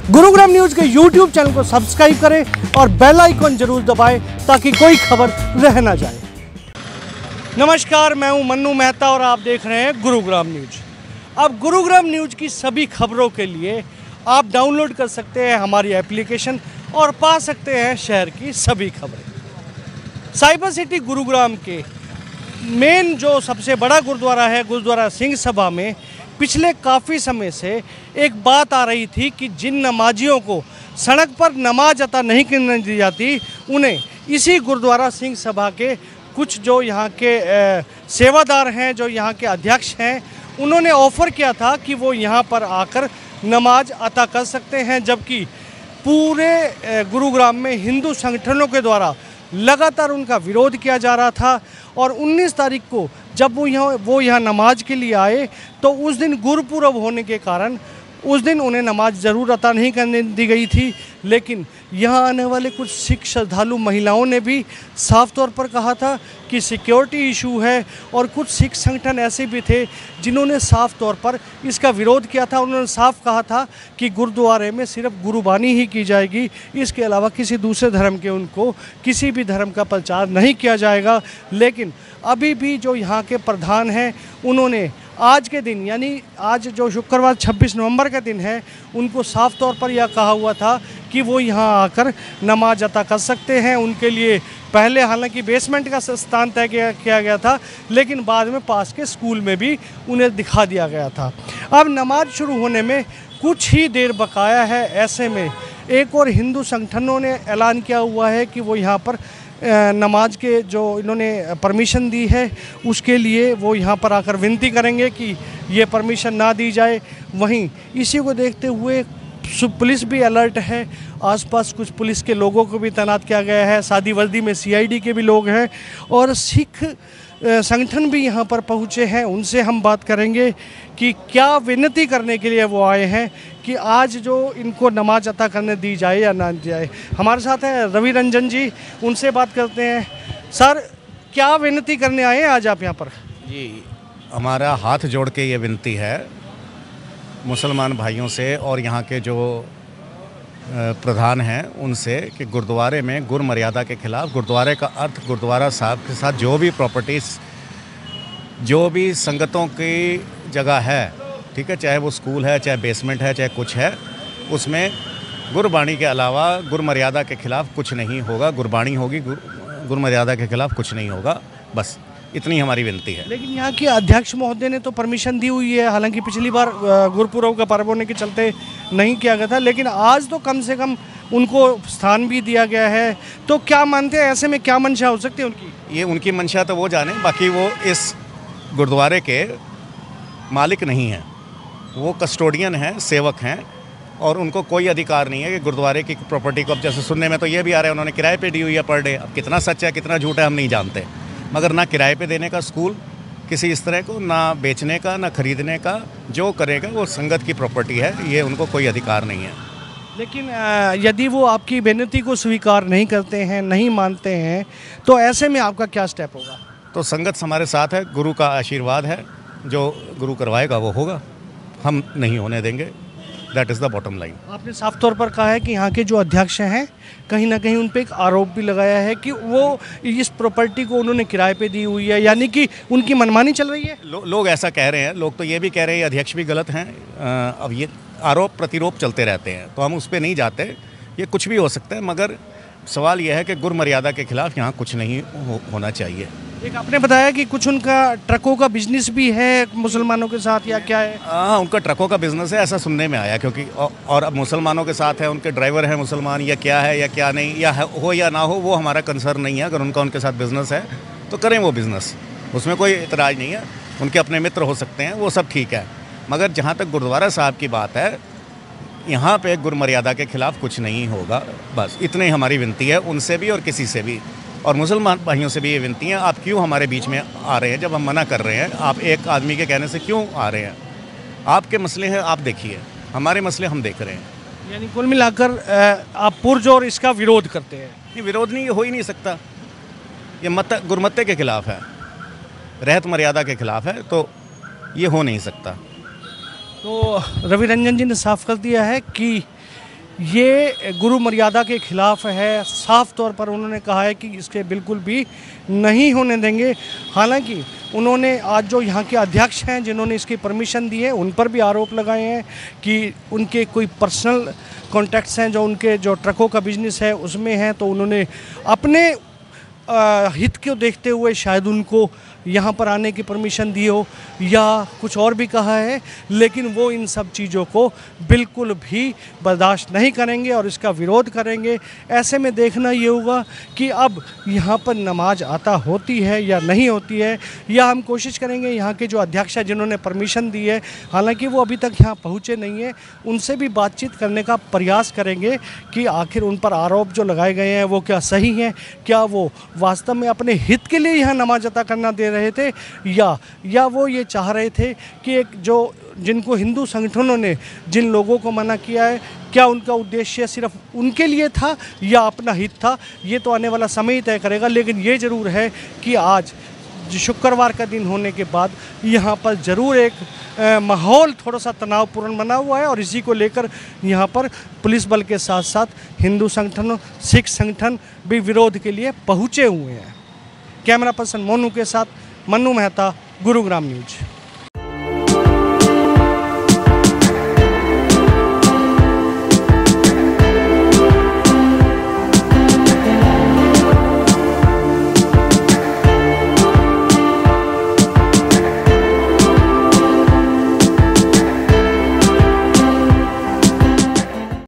Gurugram news के YouTube channel को subscribe करें और बेल आइकन जरूर दबाएं ताकि कोई खबर रह ना जाए। नमस्कार, मैं हूं मन्नू मेहता और आप देख रहे हैं गुरुग्राम न्यूज। अब गुरुग्राम न्यूज की सभी खबरों के लिए आप डाउनलोड कर सकते हैं हमारी एप्लीकेशन और पा सकते हैं शहर की सभी खबरें। साइबर सिटी गुरुग्राम के मेन जो सबसे बड़ा गुरुद्वारा है, गुरुद्वारा सिंह सभा में पिछले काफ़ी समय से एक बात आ रही थी कि जिन नमाजियों को सड़क पर नमाज अता नहीं करने दी जाती, उन्हें इसी गुरुद्वारा सिंह सभा के कुछ जो यहाँ के सेवादार हैं, जो यहाँ के अध्यक्ष हैं, उन्होंने ऑफ़र किया था कि वो यहाँ पर आकर नमाज अता कर सकते हैं। जबकि पूरे गुरुग्राम में हिंदू संगठनों के द्वारा लगातार उनका विरोध किया जा रहा था और 19 तारीख को जब वो यहाँ नमाज के लिए आए तो उस दिन गुरुपुरब होने के कारण उस दिन उन्हें नमाज ज़रूर अता नहीं करने दी गई थी। लेकिन यहाँ आने वाले कुछ सिख श्रद्धालु महिलाओं ने भी साफ तौर पर कहा था कि सिक्योरिटी इशू है और कुछ सिख संगठन ऐसे भी थे जिन्होंने साफ तौर पर इसका विरोध किया था। उन्होंने साफ कहा था कि गुरुद्वारे में सिर्फ गुरुबानी ही की जाएगी, इसके अलावा किसी दूसरे धर्म के उनको किसी भी धर्म का प्रचार नहीं किया जाएगा। लेकिन अभी भी जो यहाँ के प्रधान हैं, उन्होंने आज के दिन यानी आज जो शुक्रवार 26 नवंबर का दिन है, उनको साफ तौर पर यह कहा हुआ था कि वो यहाँ आकर नमाज अता कर सकते हैं। उनके लिए पहले हालांकि बेसमेंट का स्थान तय किया गया था, लेकिन बाद में पास के स्कूल में भी उन्हें दिखा दिया गया था। अब नमाज शुरू होने में कुछ ही देर बकाया है। ऐसे में एक और हिंदू संगठनों ने ऐलान किया हुआ है कि वो यहाँ पर नमाज के जो इन्होंने परमिशन दी है उसके लिए वो यहाँ पर आकर विनती करेंगे कि ये परमिशन ना दी जाए। वहीं इसी को देखते हुए पुलिस भी अलर्ट है, आसपास कुछ पुलिस के लोगों को भी तैनात किया गया है। सादी वर्दी में सीआईडी के भी लोग हैं और सिख संगठन भी यहाँ पर पहुँचे हैं। उनसे हम बात करेंगे कि क्या विनती करने के लिए वो आए हैं कि आज जो इनको नमाज अता करने दी जाए या ना दी जाए। हमारे साथ हैं रवि रंजन जी, उनसे बात करते हैं। सर, क्या विनती करने आए हैं आज आप यहाँ पर? जी, हमारा हाथ जोड़ के ये विनती है मुसलमान भाइयों से और यहाँ के जो प्रधान हैं उनसे कि गुरुद्वारे में गुर मर्यादा के खिलाफ, गुरुद्वारे का अर्थ गुरुद्वारा साहब के साथ जो भी प्रॉपर्टीज़, जो भी संगतों की जगह है, ठीक है, चाहे वो स्कूल है, चाहे बेसमेंट है, चाहे कुछ है, उसमें गुरबाणी के अलावा गुर मर्यादा के खिलाफ कुछ नहीं होगा। गुरबाणी होगी, गुर मर्यादा के खिलाफ कुछ नहीं होगा। बस इतनी हमारी विनती है। लेकिन यहाँ के अध्यक्ष महोदय ने तो परमिशन दी हुई है। हालांकि पिछली बार गुरुपुरब का पर्व होने के चलते नहीं किया गया था, लेकिन आज तो कम से कम उनको स्थान भी दिया गया है। तो क्या मानते हैं, ऐसे में क्या मंशा हो सकती है उनकी? ये उनकी मंशा तो वो जाने, बाकी वो इस गुरुद्वारे के मालिक नहीं हैं, वो कस्टोडियन हैं, सेवक हैं और उनको कोई अधिकार नहीं है कि गुरुद्वारे की प्रॉपर्टी को, अब जैसे सुनने में तो ये भी आ रहा है उन्होंने किराए पे दी हुई है पर डे। अब कितना सच है कितना झूठ है हम नहीं जानते, मगर ना किराए पे देने का स्कूल किसी इस तरह को, ना बेचने का, ना खरीदने का, जो करेगा वो संगत की प्रॉपर्टी है, ये उनको कोई अधिकार नहीं है। लेकिन यदि वो आपकी विनती को स्वीकार नहीं करते हैं, नहीं मानते हैं, तो ऐसे में आपका क्या स्टेप होगा? तो संगत हमारे साथ है, गुरु का आशीर्वाद है, जो गुरु करवाएगा वो होगा, हम नहीं होने देंगे। That is the bottom line. आपने साफ तौर पर कहा है कि यहाँ के जो अध्यक्ष हैं, कहीं ना कहीं उन पर एक आरोप भी लगाया है कि वो इस प्रॉपर्टी को उन्होंने किराए पे दी हुई है, यानी कि उनकी मनमानी चल रही है। लोग ऐसा कह रहे हैं, लोग तो ये भी कह रहे हैं अध्यक्ष भी गलत हैं। अब ये आरोप प्रतिरोप चलते रहते हैं तो हम उस पर नहीं जाते, ये कुछ भी हो सकता है, मगर सवाल यह है कि गुर मर्यादा के खिलाफ यहाँ कुछ नहीं होना चाहिए। एक आपने बताया कि कुछ उनका ट्रकों का बिजनेस भी है मुसलमानों के साथ, या क्या है? हाँ, उनका ट्रकों का बिजनेस है, ऐसा सुनने में आया, क्योंकि और अब मुसलमानों के साथ है, उनके ड्राइवर हैं मुसलमान, या क्या है या क्या नहीं, या हो या ना हो वो हमारा कंसर्न नहीं है। अगर उनका उनके साथ बिजनेस है तो करें वो बिज़नेस, उसमें कोई इतराज़ नहीं है। उनके अपने मित्र हो सकते हैं, वो सब ठीक है, मगर जहाँ तक गुरुद्वारा साहब की बात है, यहाँ पे गुर मर्यादा के खिलाफ कुछ नहीं होगा। बस इतनी हमारी विनती है उनसे भी और किसी से भी, और मुसलमान भाइयों से भी ये विनती है, आप क्यों हमारे बीच में आ रहे हैं जब हम मना कर रहे हैं? आप एक आदमी के कहने से क्यों आ रहे हैं? आपके मसले हैं, आप देखिए, हमारे मसले हम देख रहे हैं। यानी कुल मिलाकर आप पुरजोर इसका विरोध करते हैं? ये विरोध नहीं, हो ही नहीं सकता। ये गुरमत्ते के खिलाफ है, रहत मर्यादा के खिलाफ है, तो ये हो नहीं सकता। तो रवि रंजन जी ने साफ कर दिया है कि ये गुरु मर्यादा के खिलाफ है। साफ तौर पर उन्होंने कहा है कि इसके बिल्कुल भी नहीं होने देंगे। हालांकि उन्होंने आज जो यहाँ के अध्यक्ष हैं जिन्होंने इसकी परमिशन दी है उन पर भी आरोप लगाए हैं कि उनके कोई पर्सनल कॉन्टैक्ट्स हैं, जो उनके जो ट्रकों का बिजनेस है उसमें हैं, तो उन्होंने अपने हित को देखते हुए शायद उनको यहाँ पर आने की परमिशन दी हो या कुछ और भी कहा है, लेकिन वो इन सब चीज़ों को बिल्कुल भी बर्दाश्त नहीं करेंगे और इसका विरोध करेंगे। ऐसे में देखना ये होगा कि अब यहाँ पर नमाज आता होती है या नहीं होती है, या हम कोशिश करेंगे यहाँ के जो अध्यक्ष हैं जिन्होंने परमिशन दी है, हालांकि वो अभी तक यहाँ पहुँचे नहीं हैं, उनसे भी बातचीत करने का प्रयास करेंगे कि आखिर उन पर आरोप जो लगाए गए हैं वो क्या सही हैं, क्या वो वास्तव में अपने हित के लिए यहाँ नमाज अता करना दे रहे थे या वो ये चाह रहे थे कि एक जो जिनको हिंदू संगठनों ने जिन लोगों को मना किया है, क्या उनका उद्देश्य सिर्फ उनके लिए था या अपना हित था, ये तो आने वाला समय ही तय करेगा। लेकिन ये ज़रूर है कि आज शुक्रवार का दिन होने के बाद यहाँ पर ज़रूर एक माहौल थोड़ा सा तनावपूर्ण बना हुआ है और इसी को लेकर यहाँ पर पुलिस बल के साथ साथ हिंदू संगठन, सिख संगठन भी विरोध के लिए पहुँचे हुए हैं। कैमरा पर्सन मोनू के साथ मन्नू मेहता, गुरुग्राम न्यूज।